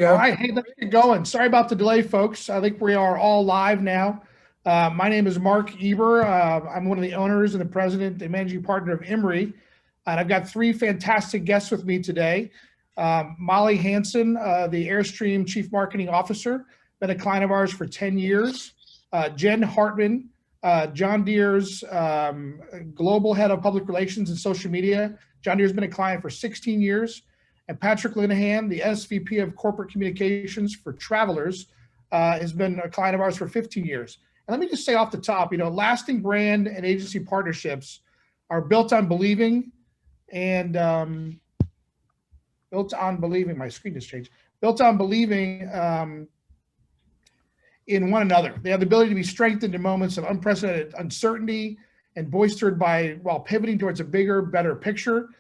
All Yeah. right, hey, let's get going. Sorry about the delay, folks. I think we are all live now. My name is Mark Eber. I'm one of the owners and the president and managing partner of Imre. And I've got three fantastic guests with me today. Molly Hanson, the Airstream Chief Marketing Officer, been a client of ours for 10 years. Jen Hartman, John Deere's Global Head of Public Relations and Social Media. John Deere's been a client for 16 years. And Patrick Linehan, the SVP of Corporate Communications for Travelers, has been a client of ours for 15 years. And let me just say off the top, lasting brand and agency partnerships are built on believing and built on believing. My screen just changed. Built on believing in one another. They have the ability to be strengthened in moments of unprecedented uncertainty and bolstered by while pivoting towards a bigger, better picture.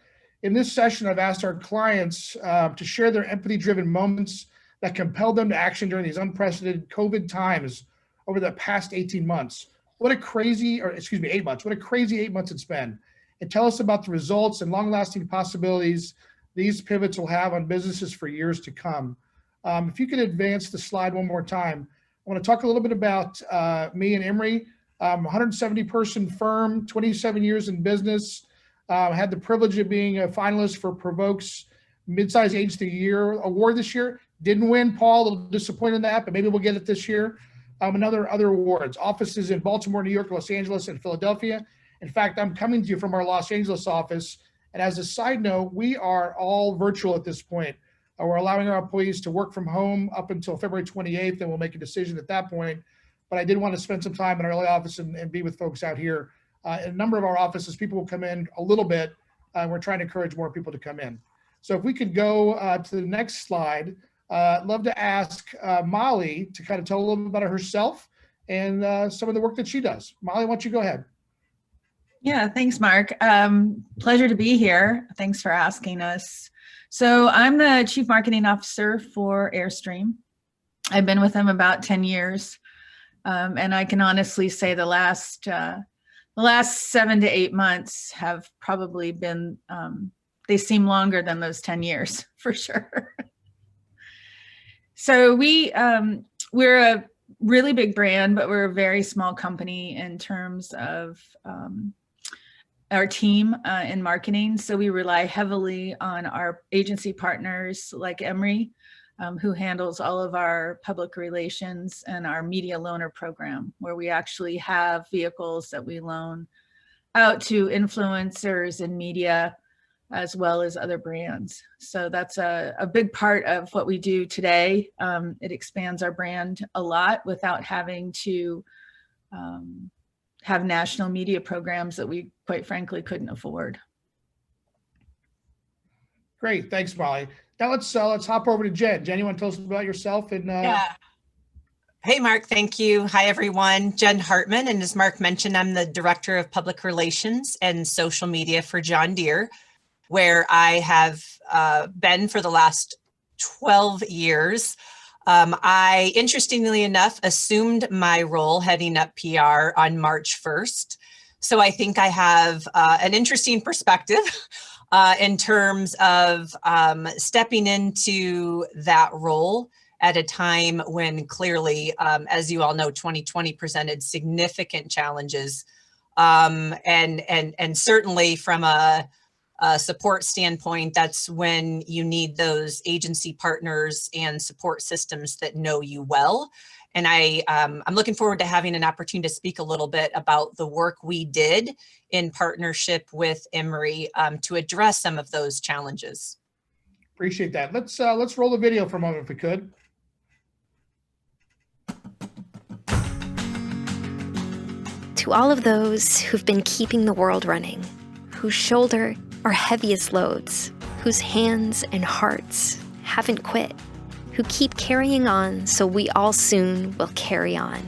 In this session, I've asked our clients to share their empathy-driven moments that compelled them to action during these unprecedented COVID times over the past 18 months. What a crazy, or excuse me, 8 months. What a crazy 8 months it's been. And tell us about the results and long-lasting possibilities these pivots will have on businesses for years to come. If you could advance the slide one more time, I want to talk a little bit about me and Imre. 170-person firm, 27 years in business. Had the privilege of being a finalist for Provoke's Midsize Agency of the Year award this year. Didn't win, Paul. A little disappointed in that, but maybe we'll get it this year. Other awards. Offices in Baltimore, New York, Los Angeles, and Philadelphia. In fact, I'm coming to you from our Los Angeles office. And as a side note, we are all virtual at this point. We're allowing our employees to work from home up until February 28th, and we'll make a decision at that point. But I did want to spend some time in our LA office and be with folks out here. In a number of our offices, people will come in a little bit. We're trying to encourage more people to come in. So if we could go to the next slide, I'd love to ask Molly to kind of tell a little bit about herself and some of the work that she does. Molly, why don't you go ahead? Yeah, thanks, Mark. Pleasure to be here. Thanks for asking us. So I'm the Chief Marketing Officer for Airstream. I've been with them about 10 years. And I can honestly say the last 7 to 8 months have probably been, they seem longer than those 10 years for sure. So we're a really big brand, but we're a very small company in terms of our team in marketing. So we rely heavily on our agency partners like Imre, who handles all of our public relations and our media loaner program, where we actually have vehicles that we loan out to influencers and media, as well as other brands. So that's a big part of what we do today. It expands our brand a lot without having to have national media programs that we quite frankly couldn't afford. Great, thanks, Molly. Now let's hop over to Jen. Jen, you want to tell us about yourself? And Yeah. Hey, Mark, thank you. Hi, everyone. Jen Hartman, and as Mark mentioned, I'm the Director of Public Relations and Social Media for John Deere, where I have been for the last 12 years. I, interestingly enough, assumed my role heading up PR on March 1st. So I think I have an interesting perspective in terms of stepping into that role at a time when clearly, as you all know, 2020 presented significant challenges. And certainly from a support standpoint, that's when you need those agency partners and support systems that know you well. And I'm looking forward to having an opportunity to speak a little bit about the work we did in partnership with Imre to address some of those challenges. Appreciate that. Let's roll the video for a moment if we could. To all of those who've been keeping the world running, whose shoulder our heaviest loads, whose hands and hearts haven't quit, who keep carrying on so we all soon will carry on.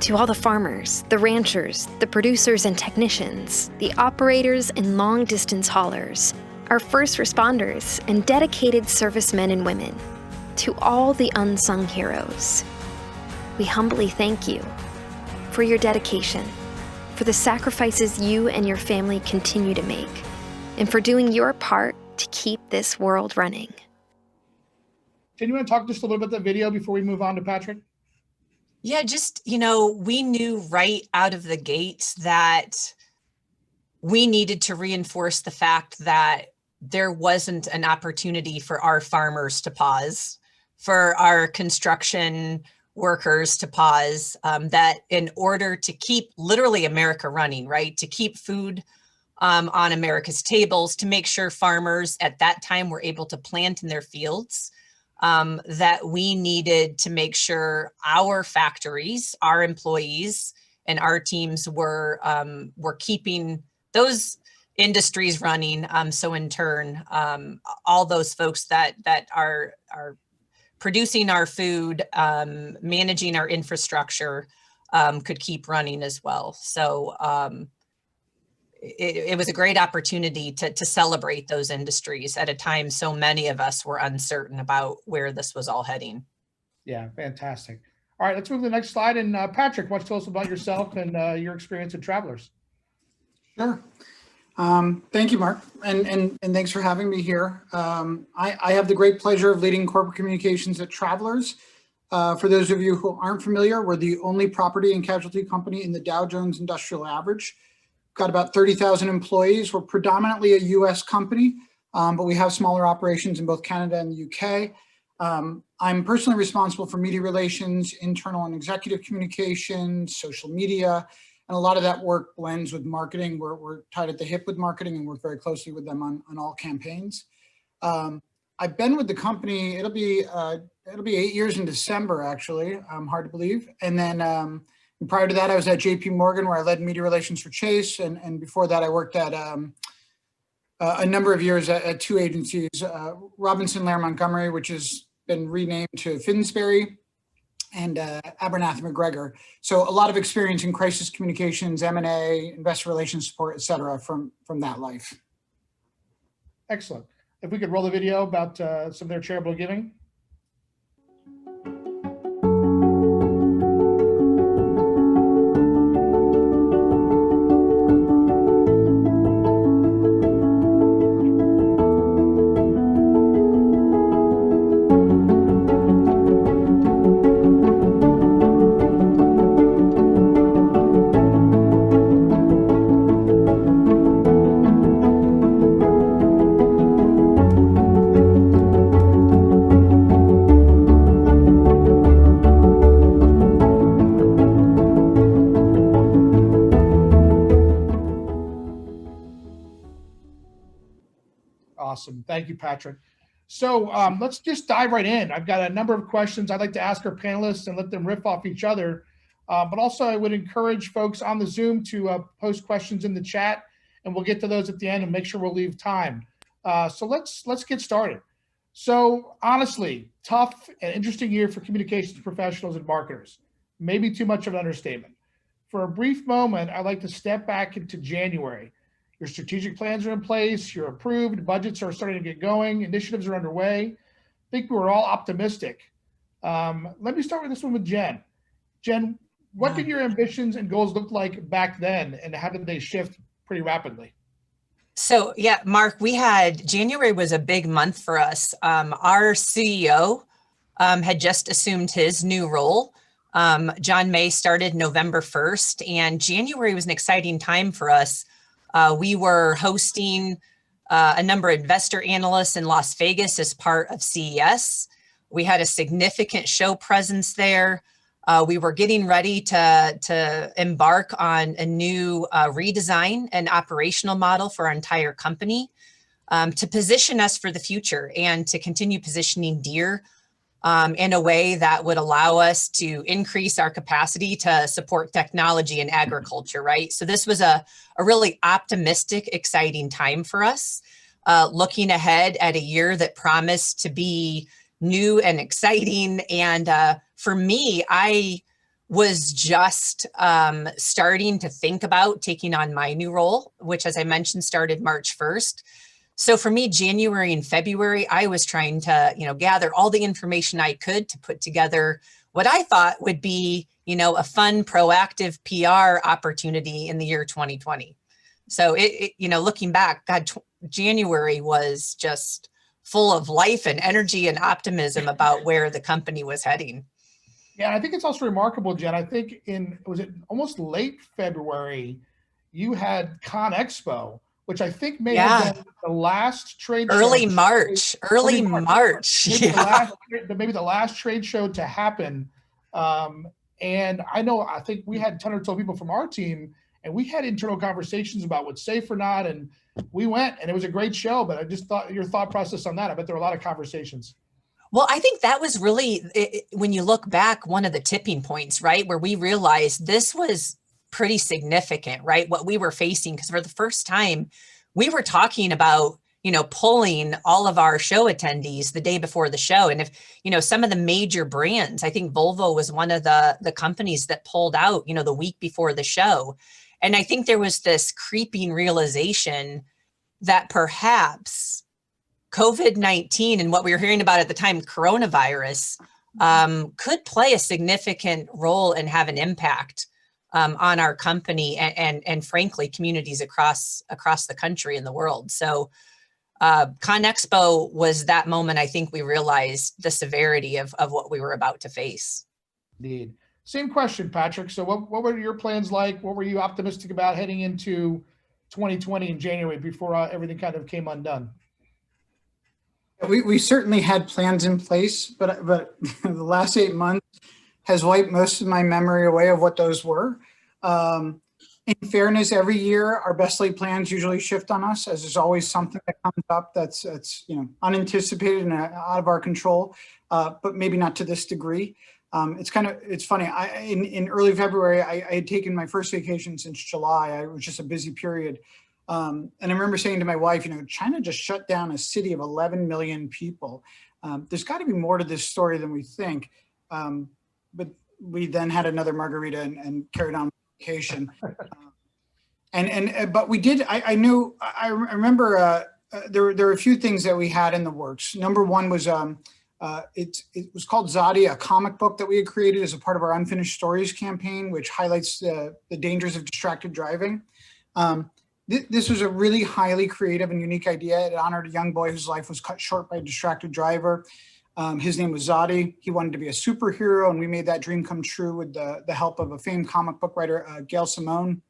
To all the farmers, the ranchers, the producers and technicians, the operators and long-distance haulers, our first responders and dedicated servicemen and women, to all the unsung heroes, we humbly thank you for your dedication, for the sacrifices you and your family continue to make, and for doing your part to keep this world running. Jen, you want to talk just a little bit about the video before we move on to Patrick? Yeah, just, we knew right out of the gate that we needed to reinforce the fact that there wasn't an opportunity for our farmers to pause, for our construction workers to pause, that in order to keep literally America running, right, to keep food on America's tables, to make sure farmers at that time were able to plant in their fields, that we needed to make sure our factories, our employees, and our teams were keeping those industries running. So in turn, all those folks that are producing our food, managing our infrastructure, could keep running as well. So it was a great opportunity to celebrate those industries at a time so many of us were uncertain about where this was all heading. Yeah, fantastic. All right, let's move to the next slide. And Patrick, why don't you tell us about yourself and your experience at Travelers? Sure. Thank you, Mark, and thanks for having me here. I have the great pleasure of leading corporate communications at Travelers. For those of you who aren't familiar, we're the only property and casualty company in the Dow Jones Industrial Average. We've got about 30,000 employees. We're predominantly a US company, but we have smaller operations in both Canada and the UK. I'm personally responsible for media relations, internal and executive communications, social media, and a lot of that work blends with marketing. We're tied at the hip with marketing and work very closely with them on all campaigns. I've been with the company, it'll be 8 years in December, actually, hard to believe. And then prior to that, I was at JP Morgan, where I led media relations for Chase. And before that, I worked at a number of years at two agencies, Robinson Laird Montgomery, which has been renamed to Finsbury, and Abernathy McGregor. So a lot of experience in crisis communications, M&A, investor relations support, et cetera, from that life. Excellent. If we could roll the video about some of their charitable giving. Awesome. Thank you, Patrick. So let's just dive right in. I've got a number of questions I'd like to ask our panelists and let them riff off each other. But also I would encourage folks on the Zoom to post questions in the chat, and we'll get to those at the end and make sure we'll leave time. So let's get started. So honestly, tough and interesting year for communications professionals and marketers. Maybe too much of an understatement. For a brief moment, I'd like to step back into January. Your strategic plans are in place, you're approved, budgets are starting to get going, initiatives are underway. I think we were all optimistic. Let me start with this one with Jen. Jen, what did your ambitions and goals look like back then, and how did they shift pretty rapidly? So yeah, Mark, January was a big month for us. Our CEO had just assumed his new role. John May started November 1st, and January was an exciting time for us. We were hosting a number of investor analysts in Las Vegas as part of CES. We had a significant show presence there. We were getting ready to embark on a new redesign and operational model for our entire company, to position us for the future and to continue positioning Deere in a way that would allow us to increase our capacity to support technology and agriculture, right? So this was a really optimistic, exciting time for us, looking ahead at a year that promised to be new and exciting. And for me, I was just starting to think about taking on my new role, which, as I mentioned, started March 1st. So for me, January and February, I was trying to, gather all the information I could to put together what I thought would be, a fun, proactive PR opportunity in the year 2020. So looking back, God, January was just full of life and energy and optimism about where the company was heading. Yeah, I think it's also remarkable, Jen. I think was it almost late February, you had Con Expo, which I think may have been the last trade show. Early March. Maybe the last trade show to happen. And I think we had 10 or 12 people from our team, and we had internal conversations about what's safe or not. And we went, and it was a great show, but I just thought your thought process on that, I bet there were a lot of conversations. Well, I think that was really, when you look back, one of the tipping points, right? Where we realized this was pretty significant, right? What we were facing, because for the first time, we were talking about, pulling all of our show attendees the day before the show. And if, some of the major brands, I think Volvo was one of the companies that pulled out, the week before the show. And I think there was this creeping realization that perhaps COVID-19 and what we were hearing about at the time, coronavirus, could play a significant role and have an impact on our company and frankly, communities across the country and the world. So Con Expo was that moment I think we realized the severity of what we were about to face. Indeed. Same question, Patrick. So what were your plans like? What were you optimistic about heading into 2020 in January before everything kind of came undone? We certainly had plans in place, but the last 8 months has wiped most of my memory away of what those were. In fairness, every year our best laid plans usually shift on us, as there's always something that comes up that's unanticipated and out of our control, but maybe not to this degree. It's funny. In early February, I had taken my first vacation since July. It was just a busy period. And I remember saying to my wife, China just shut down a city of 11 million people. There's got to be more to this story than we think. But we then had another margarita and carried on vacation. But we did. I remember there were a few things that we had in the works. Number one was it was called Zadi, a comic book that we had created as a part of our Unfinished Stories campaign, which highlights the dangers of distracted driving. This was a really highly creative and unique idea. It honored a young boy whose life was cut short by a distracted driver. His name was Zadi. He wanted to be a superhero, and we made that dream come true with the help of a famed comic book writer, Gail Simone.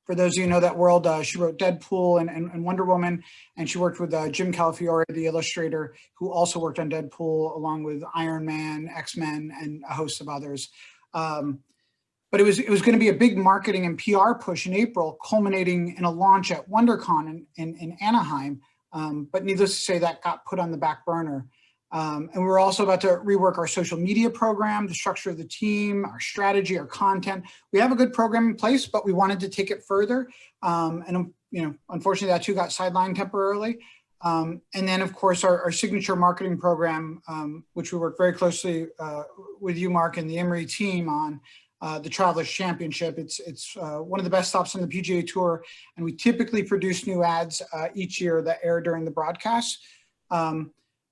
For those of you who know that world, she wrote Deadpool and Wonder Woman, and she worked with Jim Calafiore, the illustrator, who also worked on Deadpool, along with Iron Man, X-Men, and a host of others. But it was going to be a big marketing and PR push in April, culminating in a launch at WonderCon in Anaheim. But needless to say, that got put on the back burner. And we were also about to rework our social media program, the structure of the team, our strategy, our content. We have a good program in place, but we wanted to take it further. Unfortunately, that too got sidelined temporarily. And then, of course, our signature marketing program, which we work very closely with you, Mark, and the Imre team on. The Travelers Championship. It's one of the best stops on the PGA Tour, and we typically produce new ads each year that air during the broadcast.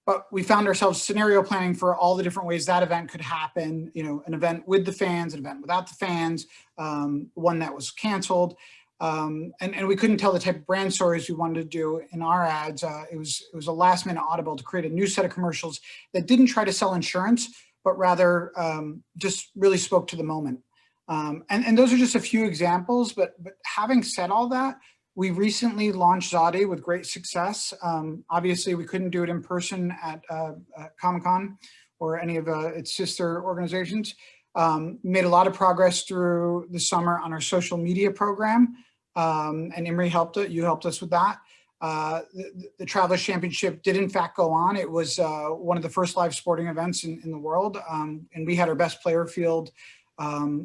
But we found ourselves scenario planning for all the different ways that event could happen. An event with the fans, an event without the fans, one that was canceled, and we couldn't tell the type of brand stories we wanted to do in our ads. It was a last minute audible to create a new set of commercials that didn't try to sell insurance, but rather just really spoke to the moment. And those are just a few examples, but having said all that, we recently launched Zadi with great success. Obviously, we couldn't do it in person at Comic-Con or any of its sister organizations. Made a lot of progress through the summer on our social media program, and Imre you helped us with that. The Travelers Championship did in fact go on. It was one of the first live sporting events in the world. And we had our best player field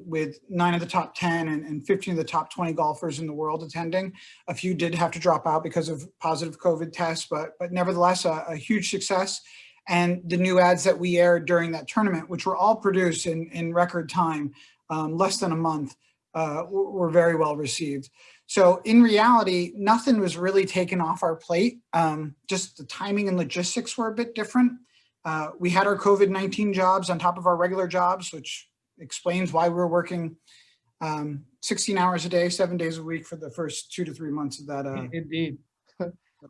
with 9 of the top 10 and 15 of the top 20 golfers in the world attending. A few did have to drop out because of positive COVID tests, but nevertheless, a huge success. And the new ads that we aired during that tournament, which were all produced in record time, less than a month, were very well received. So in reality, nothing was really taken off our plate. Just the timing and logistics were a bit different. We had our COVID-19 jobs on top of our regular jobs, which explains why we were working 16 hours a day, 7 days a week for the first 2 to 3 months of that. Indeed.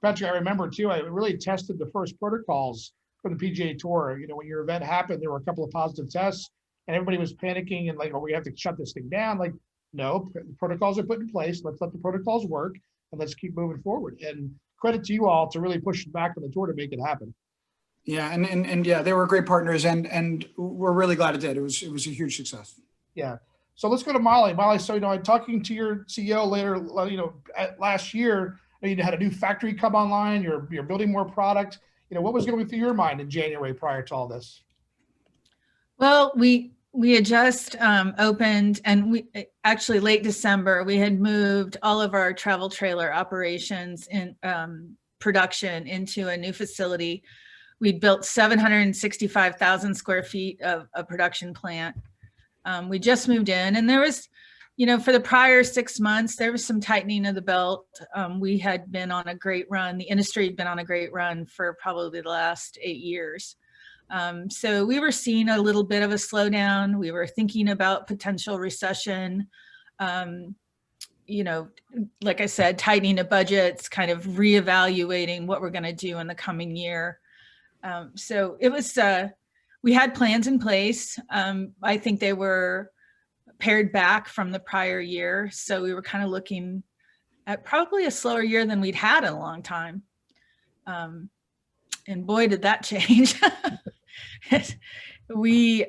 Patrick, I remember too, I really tested the first protocols for the PGA Tour. You know, when your event happened, there were a couple of positive tests and everybody was panicking and like, oh, we have to shut this thing down. Like, no, protocols are put in place. Let's let the protocols work and let's keep moving forward. And credit to you all to really push back on the tour to make it happen. Yeah, and yeah, they were great partners, and we're really glad it did. It was a huge success. Yeah. So let's go to Molly. Molly, so, you know, I'm talking to your CEO later, you know, last year, you had a new factory come online, you're building more product. You know, what was going through your mind in January prior to all this? Well, we had just opened, and we actually late December, we had moved all of our travel trailer operations in production into a new facility. We'd built 765,000 square feet of a production plant. We just moved in, and there was, you know, for the prior 6 months, there was some tightening of the belt. We had been on a great run. The industry had been on a great run for probably the last 8 years. So we were seeing a little bit of a slowdown. We were thinking about potential recession, you know, like I said, tightening of budgets, kind of reevaluating what we're going to do in the coming year. So it was, we had plans in place. I think they were pared back from the prior year. So we were kind of looking at probably a slower year than we'd had in a long time. And boy, did that change. We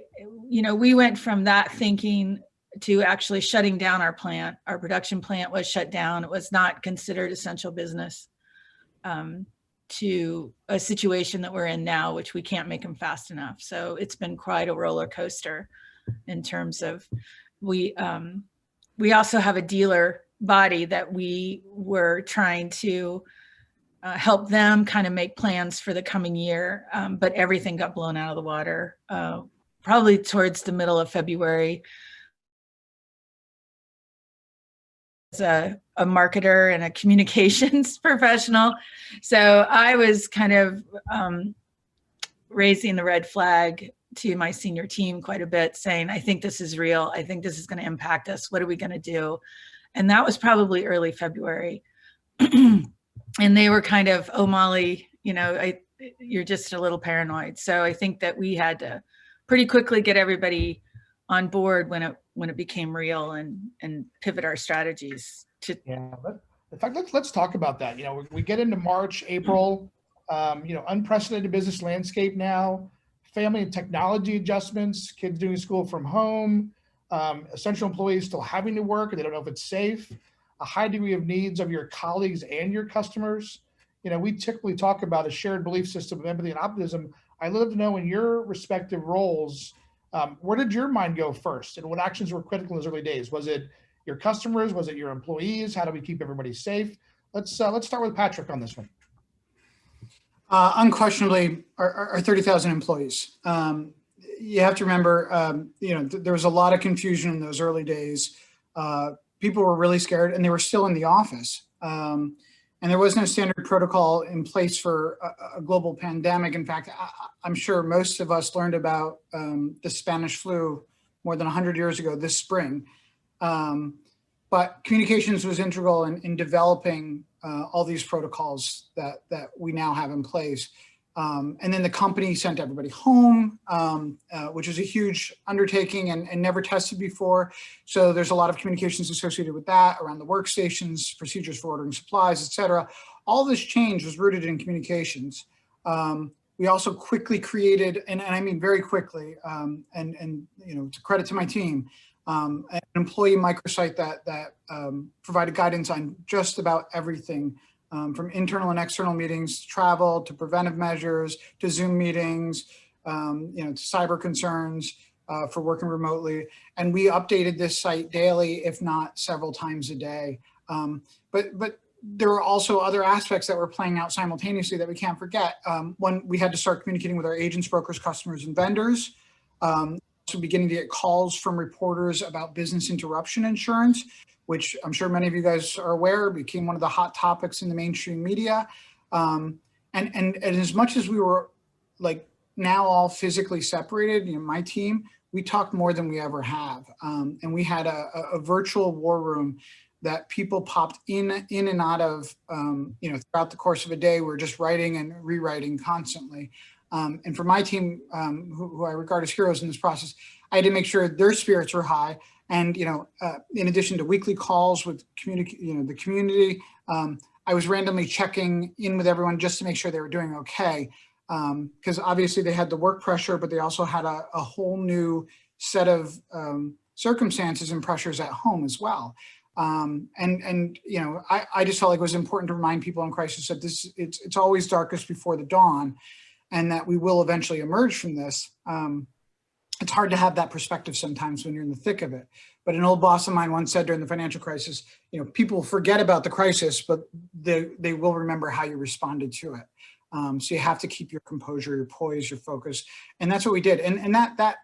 went from that thinking to actually shutting down our plant. Our production plant was shut down. It was not considered essential business, to a situation that we're in now, which we can't make them fast enough. So it's been quite a roller coaster in terms of, we also have a dealer body that we were trying to help them kind of make plans for the coming year. But everything got blown out of the water, probably towards the middle of February. As a marketer and a communications professional. So I was kind of raising the red flag to my senior team quite a bit, saying, I think this is real. I think this is going to impact us. What are we going to do? And that was probably early February. And they were kind of, oh, Molly, you know, you're just a little paranoid. So I think that we had to pretty quickly get everybody on board when it became real, and pivot our strategies to. Yeah, in fact, let's talk about that. You know, we get into March, April, you know, unprecedented business landscape now, family and technology adjustments, kids doing school from home, essential employees still having to work, and they don't know if it's safe, a high degree of needs of your colleagues and your customers. You know, we typically talk about a shared belief system of empathy and optimism. I'd love to know, in your respective roles, where did your mind go first, and what actions were critical in those early days? Was it your customers? Was it your employees? How do we keep everybody safe? Let's start with Patrick on this one. Unquestionably, our 30,000 employees. You have to remember, you know, there was a lot of confusion in those early days. People were really scared, and they were still in the office. And there was no standard protocol in place for a global pandemic. In fact, I'm sure most of us learned about the Spanish flu more than 100 years ago this spring. But communications was integral in developing all these protocols that we now have in place. And then the company sent everybody home, which is a huge undertaking and never tested before. So there's a lot of communications associated with that around the workstations, procedures for ordering supplies, et cetera. All this change was rooted in communications. We also quickly created, and I mean very quickly, and you know, to credit to my team, an employee microsite that provided guidance on just about everything. From internal and external meetings, travel, to preventive measures, to Zoom meetings, you know, to cyber concerns for working remotely. And we updated this site daily, if not several times a day. But there were also other aspects that were playing out simultaneously that we can't forget. One, we had to start communicating with our agents, brokers, customers, and vendors. So beginning to get calls from reporters about business interruption insurance, which I'm sure many of you guys are aware became one of the hot topics in the mainstream media. And as much as we were like now all physically separated, you know, my team, we talked more than we ever have. And we had a virtual war room that people popped in and out of, throughout the course of a day. We're just writing and rewriting constantly. And for my team, who I regard as heroes in this process, I had to make sure their spirits were high. And, in addition to weekly calls with the community, I was randomly checking in with everyone just to make sure they were doing okay. Because obviously they had the work pressure, but they also had a whole new set of circumstances and pressures at home as well. I just felt like it was important to remind people in crisis that it's always darkest before the dawn, and that we will eventually emerge from this. It's hard to have that perspective sometimes when you're in the thick of it. But an old boss of mine once said during the financial crisis, people forget about the crisis, but they will remember how you responded to it. So you have to keep your composure, your poise, your focus. And that's what we did. And that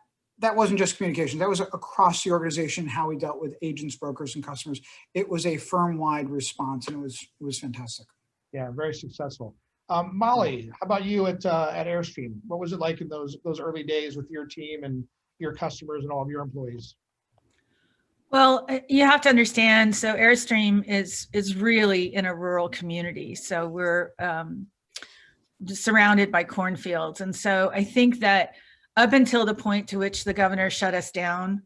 wasn't just communication. That was across the organization, how we dealt with agents, brokers, and customers. It was a firm-wide response, and it was fantastic. Yeah, very successful. Molly, how about you at Airstream? What was it like in those early days with your team and your customers and all of your employees? Well, you have to understand, so Airstream is really in a rural community. So we're just surrounded by cornfields. And so I think that up until the point to which the governor shut us down,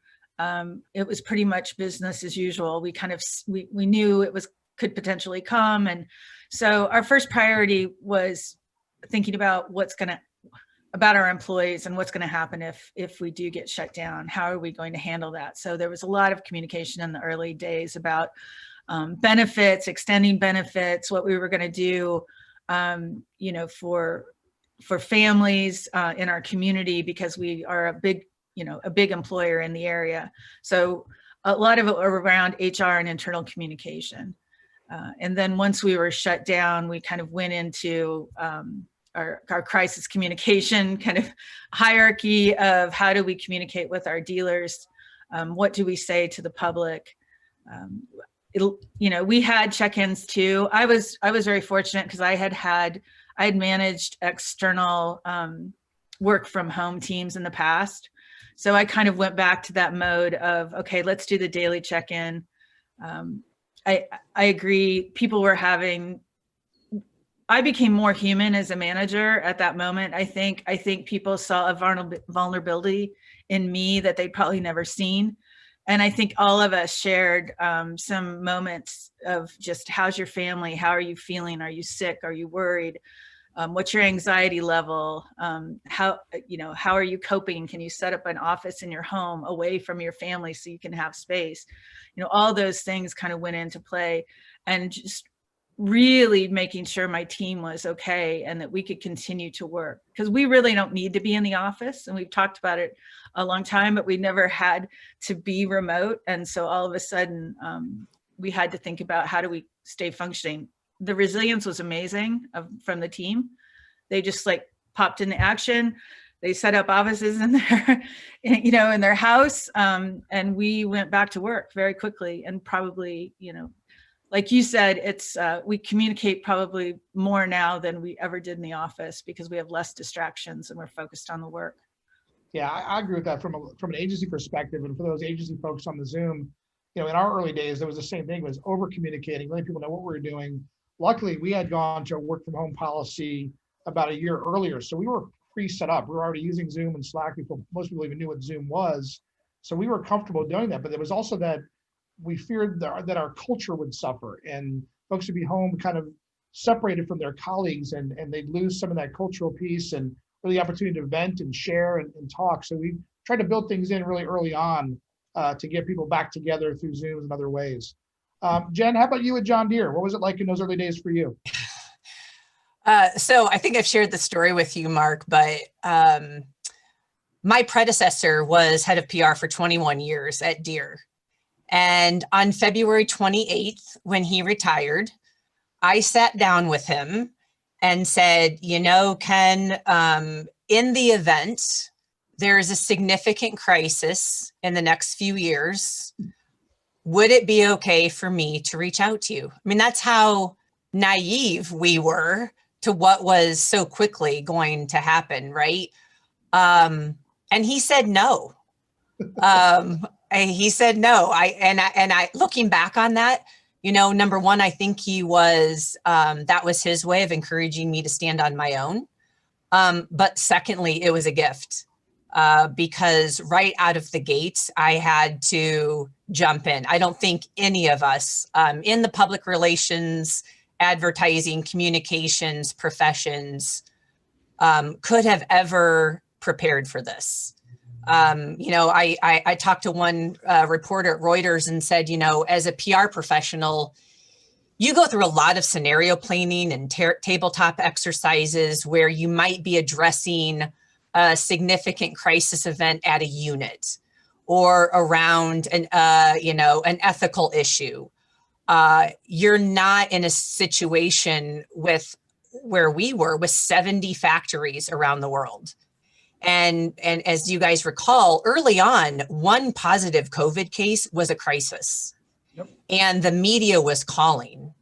it was pretty much business as usual. We knew it could potentially come. And so our first priority was thinking about about our employees and what's going to happen if we do get shut down. How are we going to handle that? So there was a lot of communication in the early days about benefits, extending benefits, what we were going to do, for families in our community, because we are a big employer in the area. So a lot of it around HR and internal communication. And then once we were shut down, we kind of went into our crisis communication kind of hierarchy of how do we communicate with our dealers? What do we say to the public? We had check-ins too. I was very fortunate because I had managed external work from home teams in the past. So I kind of went back to that mode of, okay, let's do the daily check-in. I agree. I became more human as a manager at that moment. I think people saw a vulnerability in me that they'd probably never seen. And I think all of us shared some moments of just, how's your family? How are you feeling? Are you sick? Are you worried? What's your anxiety level? How are you coping? Can you set up an office in your home away from your family so you can have space? All those things kind of went into play, and just really making sure my team was okay and that we could continue to work, because we really don't need to be in the office. And we've talked about it a long time, but we never had to be remote. And so all of a sudden we had to think about, how do we stay functioning? The resilience was amazing from the team. They just popped into action. They set up offices in their house, and we went back to work very quickly. And probably, like you said, we communicate probably more now than we ever did in the office, because we have less distractions and we're focused on the work. Yeah, I agree with that from an agency perspective. And for those agency folks on the Zoom, in our early days, there was the same thing, was over communicating, letting people know what we were doing. Luckily, we had gone to a work from home policy about a year earlier. So we were pre-set up. We were already using Zoom and Slack before most people even knew what Zoom was. So we were comfortable doing that. But there was also that we feared that our culture would suffer and folks would be home kind of separated from their colleagues, and they'd lose some of that cultural piece and really the opportunity to vent and share and talk. So we tried to build things in really early on to get people back together through Zooms and other ways. Jen, how about you at John Deere? What was it like in those early days for you? So I think I've shared the story with you, Mark, but my predecessor was head of PR for 21 years at Deere. And on February 28th, when he retired, I sat down with him and said, Ken, in the event there is a significant crisis in the next few years, would it be okay for me to reach out to you? I mean, that's how naive we were to what was so quickly going to happen, right? And he said no. He said no. I looking back on that, Number one, I think he was, that was his way of encouraging me to stand on my own. But secondly, it was a gift because right out of the gates, I had to jump in. I don't think any of us in the public relations, advertising, communications professions could have ever prepared for this. I talked to one reporter at Reuters and said, as a PR professional, you go through a lot of scenario planning and tabletop exercises where you might be addressing a significant crisis event at a unit or around an ethical issue. You're not in a situation where we were with 70 factories around the world. And as you guys recall, early on, one positive COVID case was a crisis. Yep. And the media was calling,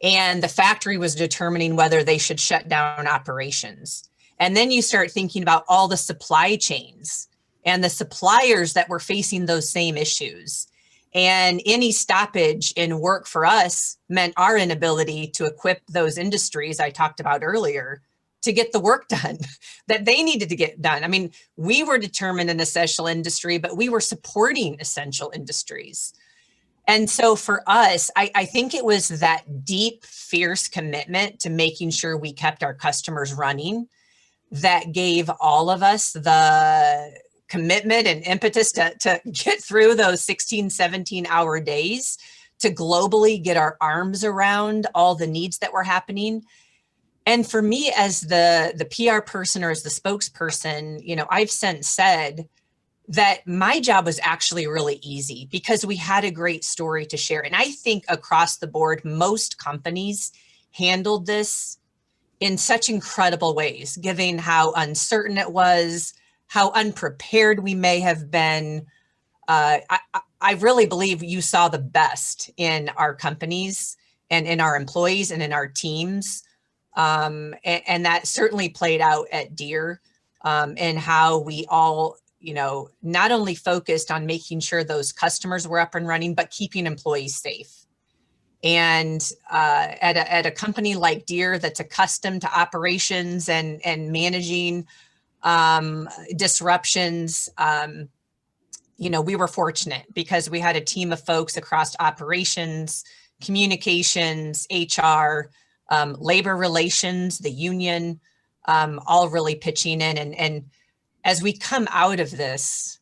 and the factory was determining whether they should shut down operations. And then you start thinking about all the supply chains and the suppliers that were facing those same issues. And any stoppage in work for us meant our inability to equip those industries I talked about earlier to get the work done that they needed to get done. I mean, we were determined an essential industry, but we were supporting essential industries. And so for us, I think it was that deep, fierce commitment to making sure we kept our customers running that gave all of us the commitment and impetus to get through those 16, 17-hour days, to globally get our arms around all the needs that were happening. And for me, as the PR person or as the spokesperson, I've since said that my job was actually really easy because we had a great story to share. And I think across the board, most companies handled this in such incredible ways, given how uncertain it was, how unprepared we may have been. I really believe you saw the best in our companies and in our employees and in our teams. And that certainly played out at Deere and how we all, not only focused on making sure those customers were up and running, but keeping employees safe. And at a company like Deere that's accustomed to operations and managing disruptions, we were fortunate because we had a team of folks across operations, communications, HR, labor relations, the union, all really pitching in. And as we come out of this,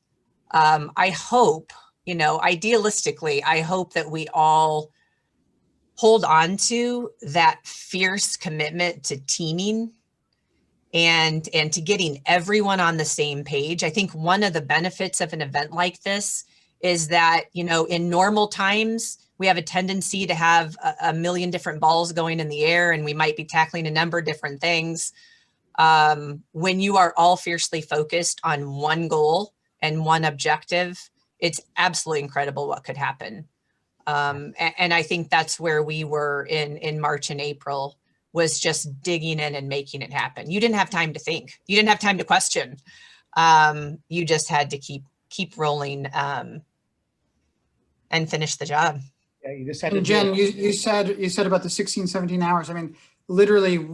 I hope, idealistically, I hope that we all hold on to that fierce commitment to teaming and to getting everyone on the same page. I think one of the benefits of an event like this is that, in normal times, we have a tendency to have a million different balls going in the air, and we might be tackling a number of different things. When you are all fiercely focused on one goal and one objective, it's absolutely incredible what could happen. And I think that's where we were in March and April, was just digging in and making it happen. You didn't have time to think. You didn't have time to question. You just had to keep rolling and finish the job. Yeah, you just had to. And Jen, you said about the 16, 17 hours. I mean, literally,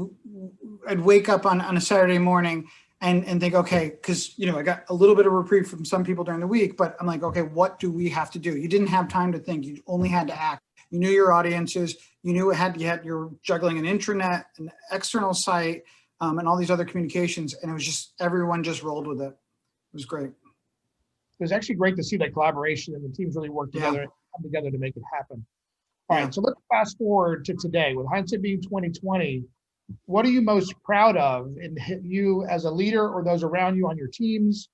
I'd wake up on a Saturday morning and think, okay, because I got a little bit of reprieve from some people during the week, but I'm like, okay, what do we have to do? You didn't have time to think. You only had to act. You knew your audiences. You knew you're juggling an intranet, an external site, and all these other communications, and it was just everyone just rolled with it. It was great. It was actually great to see that collaboration and the teams really work together and come together to make it happen. All right, so let's fast forward to today. With hindsight being 2020, what are you most proud of in you as a leader or those around you on your teams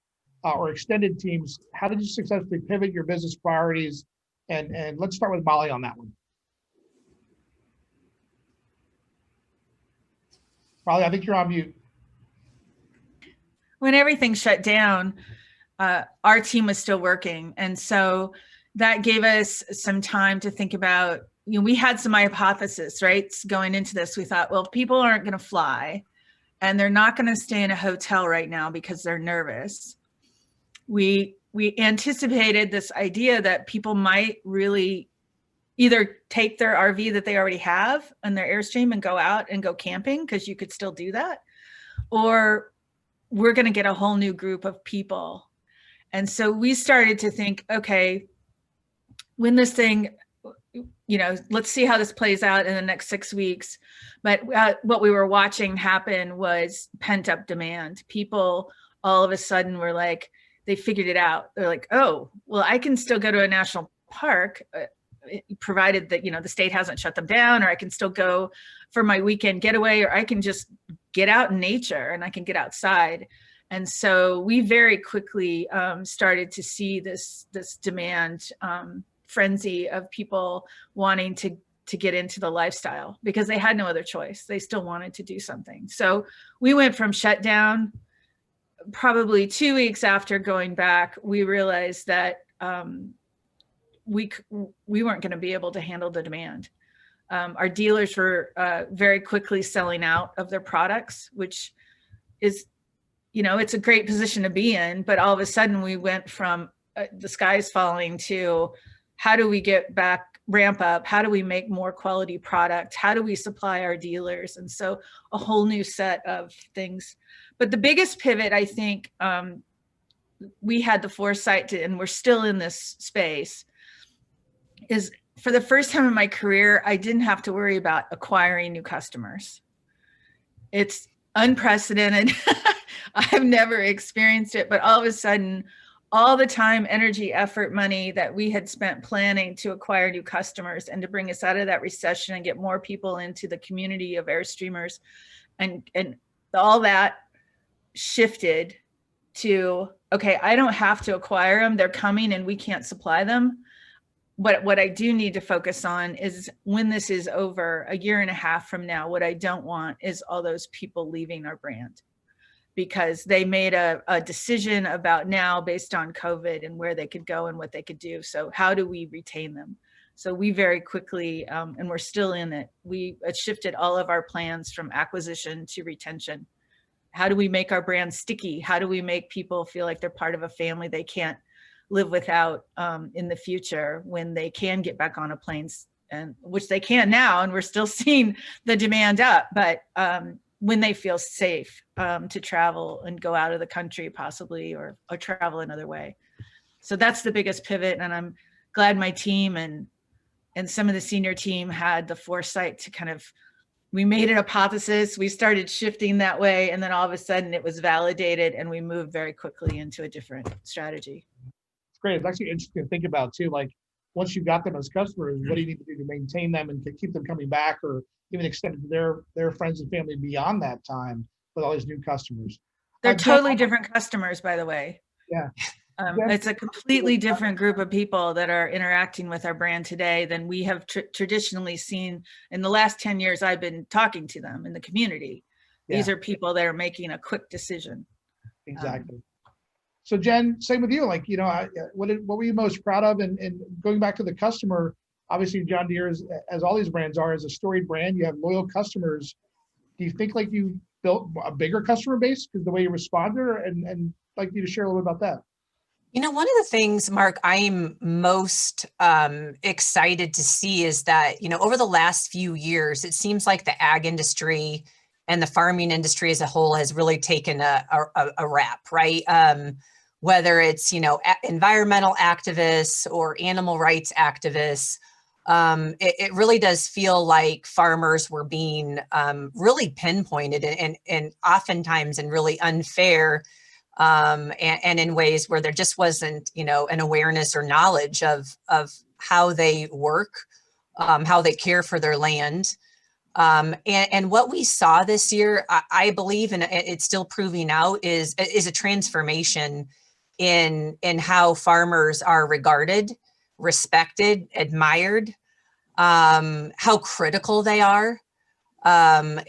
or extended teams? How did you successfully pivot your business priorities? And let's start with Molly on that one. Molly, I think you're on mute. When everything shut down, our team was still working. And so that gave us some time to think about, we had some hypotheses, right? Going into this, we thought, well, people aren't going to fly and they're not going to stay in a hotel right now because they're nervous. We anticipated this idea that people might really, either take their RV that they already have on their Airstream and go out and go camping, because you could still do that, or we're going to get a whole new group of people. And so we started to think, okay, when this thing, let's see how this plays out in the next 6 weeks. But what we were watching happen was pent up demand. People all of a sudden were like, they figured it out. They're like, oh, well, I can still go to a national park, provided that, the state hasn't shut them down, or I can still go for my weekend getaway, or I can just get out in nature and I can get outside. And so we very quickly started to see this demand frenzy of people wanting to get into the lifestyle because they had no other choice. They still wanted to do something. So we went from shutdown. Probably 2 weeks after going back, we realized that we weren't going to be able to handle the demand. Our dealers were very quickly selling out of their products, which is, it's a great position to be in. But all of a sudden we went from the sky's falling to how do we get back, ramp up? How do we make more quality product? How do we supply our dealers? And so a whole new set of things. But the biggest pivot, I think, we had the foresight to, and we're still in this space, is for the first time in my career, I didn't have to worry about acquiring new customers. It's unprecedented. I've never experienced it, but all of a sudden, all the time, energy, effort, money that we had spent planning to acquire new customers and to bring us out of that recession and get more people into the community of Airstreamers, and all that shifted to, okay, I don't have to acquire them. They're coming and we can't supply them. But what I do need to focus on is when this is over, a year and a half from now, what I don't want is all those people leaving our brand because they made a decision about now based on COVID and where they could go and what they could do. So how do we retain them? So we very quickly, and we're still in it, we shifted all of our plans from acquisition to retention. How do we make our brand sticky? How do we make people feel like they're part of a family they can't live without in the future when they can get back on a plane, and which they can now, and we're still seeing the demand up, but when they feel safe to travel and go out of the country possibly, or travel another way. So that's the biggest pivot. And I'm glad my team and some of the senior team had the foresight to kind of, we made an hypothesis, we started shifting that way, and then all of a sudden it was validated and we moved very quickly into a different strategy. It's great. It's actually interesting to think about too, like once you got them as customers, what do you need to do to maintain them and to keep them coming back, or even extend it to their friends and family beyond that time with all these new customers? They're totally different customers, by the way. Yeah. It's a completely different group of people that are interacting with our brand today than we have traditionally seen in the last 10 years. I've been talking to them in the community. These are people that are making a quick decision. Exactly. So Jen, same with you. Like, what were you most proud of? And going back to the customer, obviously John Deere, as all these brands are, is a storied brand. You have loyal customers. Do you think like you built a bigger customer base because the way you responded, and like you to share a little bit about that? One of the things, Mark, I'm most excited to see is that, over the last few years, it seems like the ag industry and the farming industry as a whole has really taken a rap, right? Whether it's, environmental activists or animal rights activists, it really does feel like farmers were being really pinpointed and oftentimes in really unfair and in ways where there just wasn't, an awareness or knowledge of how they work, how they care for their land. And what we saw this year, I believe, and it's still proving out, is a transformation in how farmers are regarded, respected, admired, how critical they are. And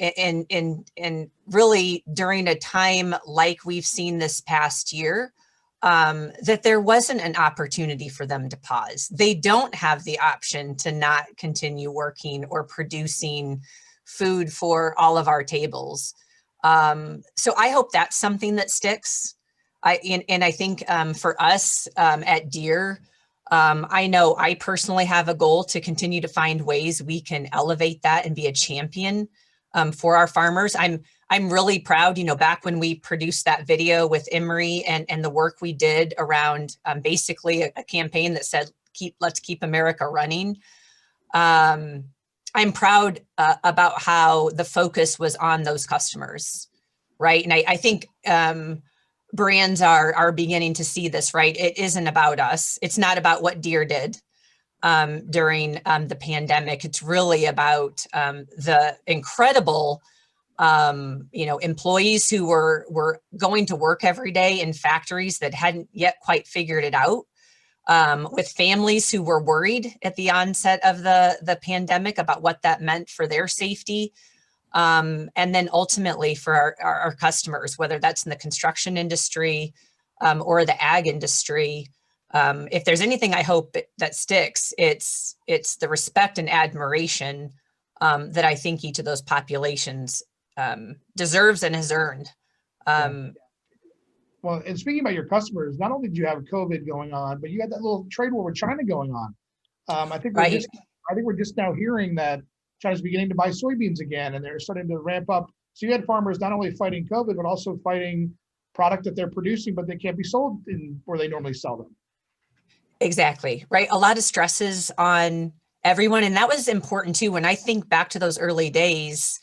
really during a time like we've seen this past year, that there wasn't an opportunity for them to pause. They don't have the option to not continue working or producing food for all of our tables. So I hope that's something that sticks. I think for us at Deere, I know I personally have a goal to continue to find ways we can elevate that and be a champion for our farmers. I'm really proud, back when we produced that video with Imre and the work we did around basically a campaign that said, let's keep America running. I'm proud about how the focus was on those customers, right? And I think brands are beginning to see this, right? It isn't about us. It's not about what Deere did during the pandemic. It's really about the incredible, employees who were going to work every day in factories that hadn't yet quite figured it out, with families who were worried at the onset of the pandemic about what that meant for their safety. And then ultimately for our customers, whether that's in the construction industry or the ag industry. If there's anything I hope that sticks, it's the respect and admiration that I think each of those populations deserves and has earned. Well, and speaking about your customers, not only did you have COVID going on, but you had that little trade war with China going on. I think we're just now hearing that China's beginning to buy soybeans again, and they're starting to ramp up. So you had farmers not only fighting COVID, but also fighting product that they're producing, but they can't be sold in where they normally sell them. Exactly, right? A lot of stresses on everyone. And that was important too. When I think back to those early days,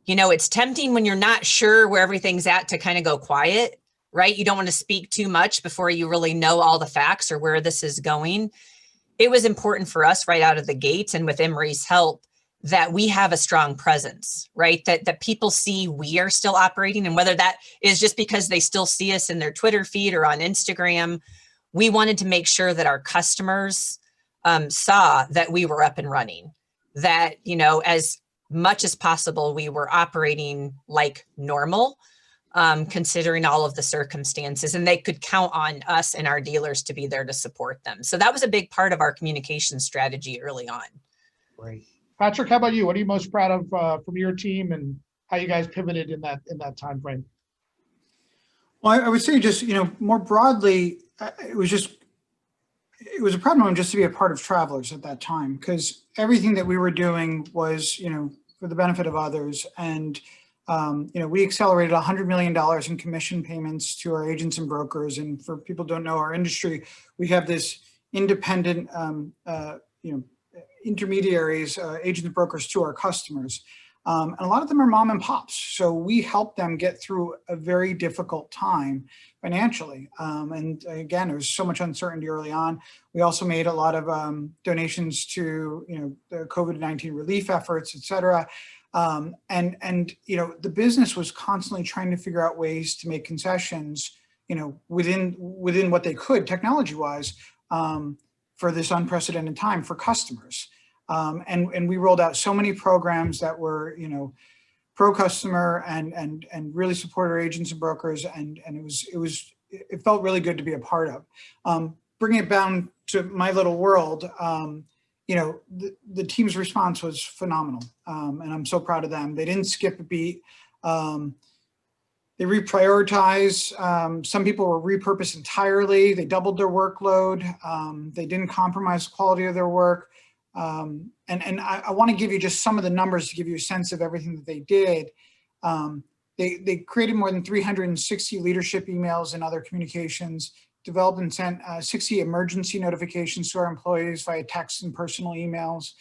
it's tempting when you're not sure where everything's at to kind of go quiet, right? You don't want to speak too much before you really know all the facts or where this is going. It was important for us right out of the gates, and with Imre's help, that we have a strong presence, right? That people see we are still operating, and whether that is just because they still see us in their Twitter feed or on Instagram, we wanted to make sure that our customers saw that we were up and running, that, as much as possible, we were operating like normal, considering all of the circumstances, and they could count on us and our dealers to be there to support them. So that was a big part of our communication strategy early on. Great. Patrick, how about you? What are you most proud of from your team and how you guys pivoted in that time frame? Well, I would say just, more broadly, it was a problem just to be a part of Travelers at that time, because everything that we were doing was, for the benefit of others. And, we accelerated $100 million in commission payments to our agents and brokers. And for people who don't know our industry, we have this independent, intermediaries, agents and brokers to our customers. And a lot of them are mom and pops. So we help them get through a very difficult time financially. And again, there was so much uncertainty early on. We also made a lot of donations to, the COVID-19 relief efforts, et cetera. And the business was constantly trying to figure out ways to make concessions, within what they could technology-wise, for this unprecedented time for customers. And we rolled out so many programs that were, pro-customer and really support our agents and brokers. And it felt really good to be a part of. Bringing it down to my little world, the team's response was phenomenal. And I'm so proud of them. They didn't skip a beat. They reprioritized. Some people were repurposed entirely. They doubled their workload. They didn't compromise the quality of their work. And I want to give you just some of the numbers to give you a sense of everything that they did. They created more than 360 leadership emails and other communications, developed and sent 60 emergency notifications to our employees via text and personal emails.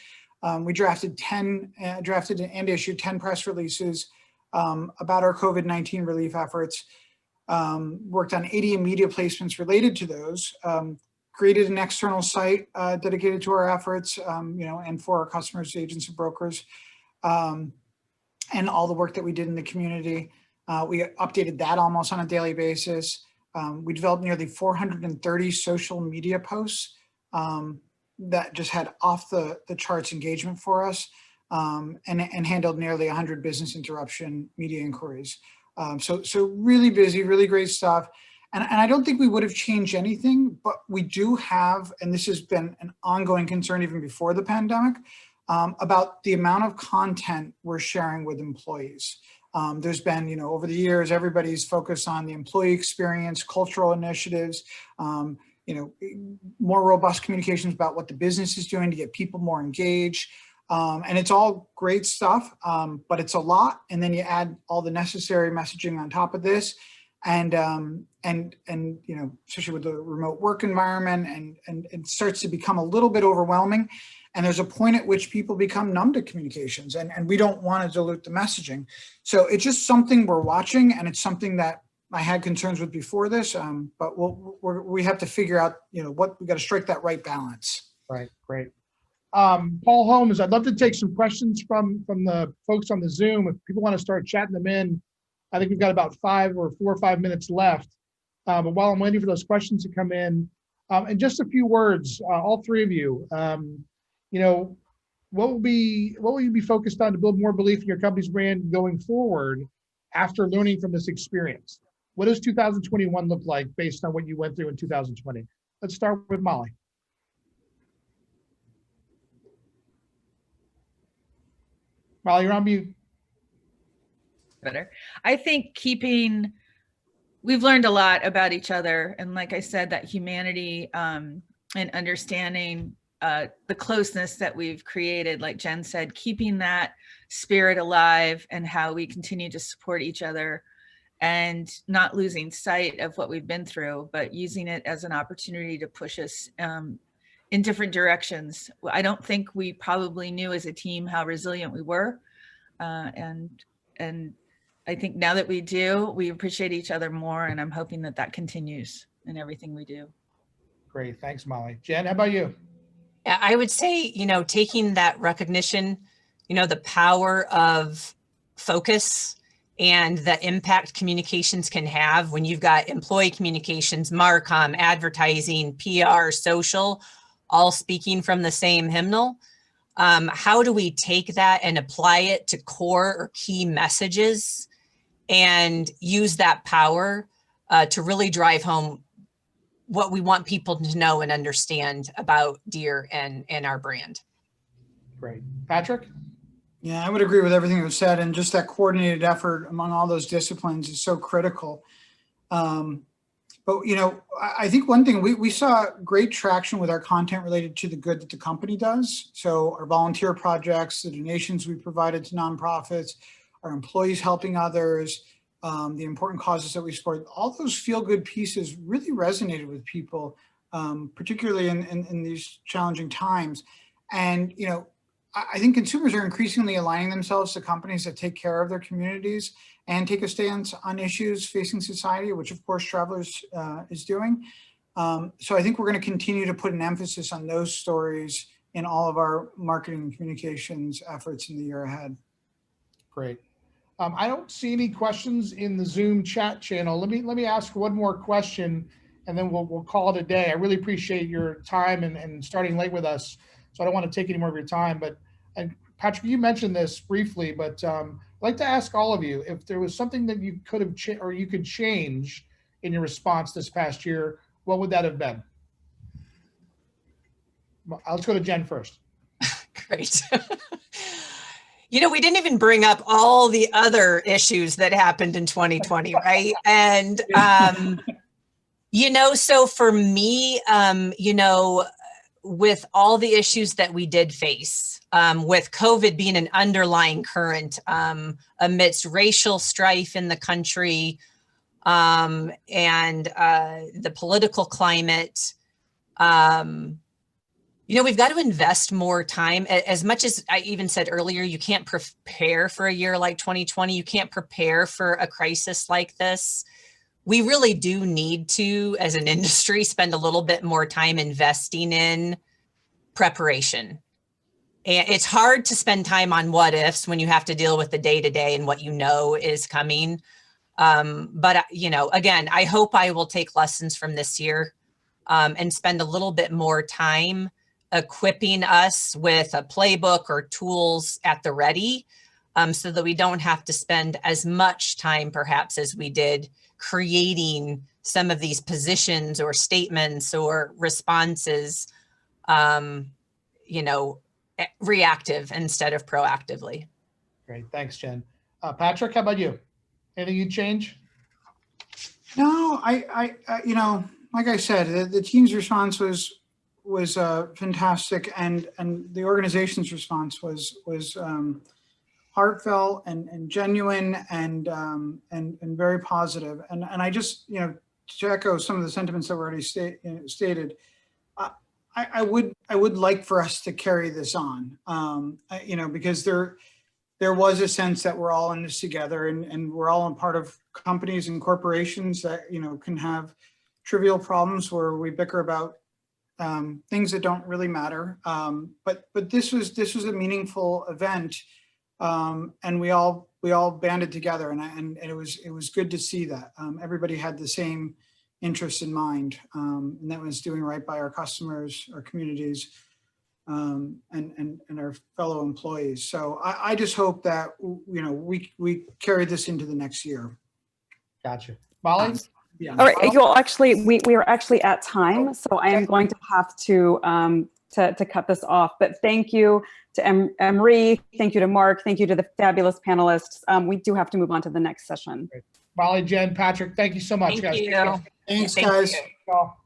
We drafted and issued 10 press releases about our COVID-19 relief efforts, worked on 80 media placements related to those, created an external site dedicated to our efforts, and for our customers, agents, and brokers, and all the work that we did in the community. We updated that almost on a daily basis. We developed nearly 430 social media posts that just had off the charts engagement for us, and handled nearly 100 business interruption media inquiries. So really busy, really great stuff. And I don't think we would have changed anything, but we do have, and this has been an ongoing concern even before the pandemic, about the amount of content we're sharing with employees. There's been, over the years, everybody's focused on the employee experience, cultural initiatives, more robust communications about what the business is doing to get people more engaged. And it's all great stuff, but it's a lot. And then you add all the necessary messaging on top of this. And especially with the remote work environment, and it starts to become a little bit overwhelming. And there's a point at which people become numb to communications, and we don't want to dilute the messaging. So it's just something we're watching, and it's something that I had concerns with before this, but we have to figure out, what we got to strike that right balance. Right, great. Paul Holmes, I'd love to take some questions from the folks on the Zoom. If people want to start chatting them in, I think we've got about 4 or 5 minutes left. But while I'm waiting for those questions to come in, and just a few words, all three of you, what will you be focused on to build more belief in your company's brand going forward after learning from this experience? What does 2021 look like based on what you went through in 2020? Let's start with Molly. Molly, you're on mute. Better. I think we've learned a lot about each other. And like I said, that humanity and understanding the closeness that we've created, like Jen said, keeping that spirit alive and how we continue to support each other and not losing sight of what we've been through, but using it as an opportunity to push us in different directions. I don't think we probably knew as a team how resilient we were. And I think now that we do, we appreciate each other more, and I'm hoping that that continues in everything we do. Great, thanks, Molly. Jen, how about you? Yeah, I would say, taking that recognition, the power of focus and the impact communications can have when you've got employee communications, Marcom, advertising, PR, social, all speaking from the same hymnal. How do we take that and apply it to core or key messages and use that power to really drive home what we want people to know and understand about Deere and our brand? Great. Patrick? Yeah, I would agree with everything that was said, and just that coordinated effort among all those disciplines is so critical. But, I think one thing, we saw great traction with our content related to the good that the company does. So our volunteer projects, the donations we provided to nonprofits, our employees helping others, the important causes that we support, all those feel-good pieces really resonated with people, particularly in these challenging times. And, I think consumers are increasingly aligning themselves to companies that take care of their communities and take a stance on issues facing society, which of course Travelers is doing. So I think we're going to continue to put an emphasis on those stories in all of our marketing and communications efforts in the year ahead. Great. I don't see any questions in the Zoom chat channel. Let me ask one more question, and then we'll call it a day. I really appreciate your time and starting late with us, so I don't want to take any more of your time. And Patrick, you mentioned this briefly, but I'd like to ask all of you if there was something that you could have you could change in your response this past year. What would that have been? Let's go to Jen first. Great. We didn't even bring up all the other issues that happened in 2020, right? And, so for me, with all the issues that we did face, with COVID being an underlying current amidst racial strife in the country and the political climate, we've got to invest more time. As much as I even said earlier, you can't prepare for a year like 2020. You can't prepare for a crisis like this. We really do need to, as an industry, spend a little bit more time investing in preparation. And it's hard to spend time on what ifs when you have to deal with the day-to-day and what is coming. But again, I hope I will take lessons from this year and spend a little bit more time equipping us with a playbook or tools at the ready, so that we don't have to spend as much time perhaps as we did creating some of these positions or statements or responses, reactive instead of proactively. Great, thanks, Jen. Patrick, how about you? Anything you'd change? No, like I said, the team's response was fantastic, and the organization's response was heartfelt and genuine and very positive. And I just, to echo some of the sentiments that were already stated, I would like for us to carry this on, because there was a sense that we're all in this together, and we're all a part of companies and corporations that, can have trivial problems where we bicker about things that don't really matter. But this was a meaningful event, and we all banded together, and it was good to see that everybody had the same interest in mind, and that was doing right by our customers, our communities, and our fellow employees. So I just hope that we carry this into the next year. Gotcha. Molly? Yeah. All right, you'll actually, we are actually at time, so I am going to have to cut this off. But thank you to Imre, thank you to Mark, thank you to the fabulous panelists. We do have to move on to the next session. Molly, Jen, Patrick, thank you so much, guys. Thank you. Thanks, Thank guys. you. Well,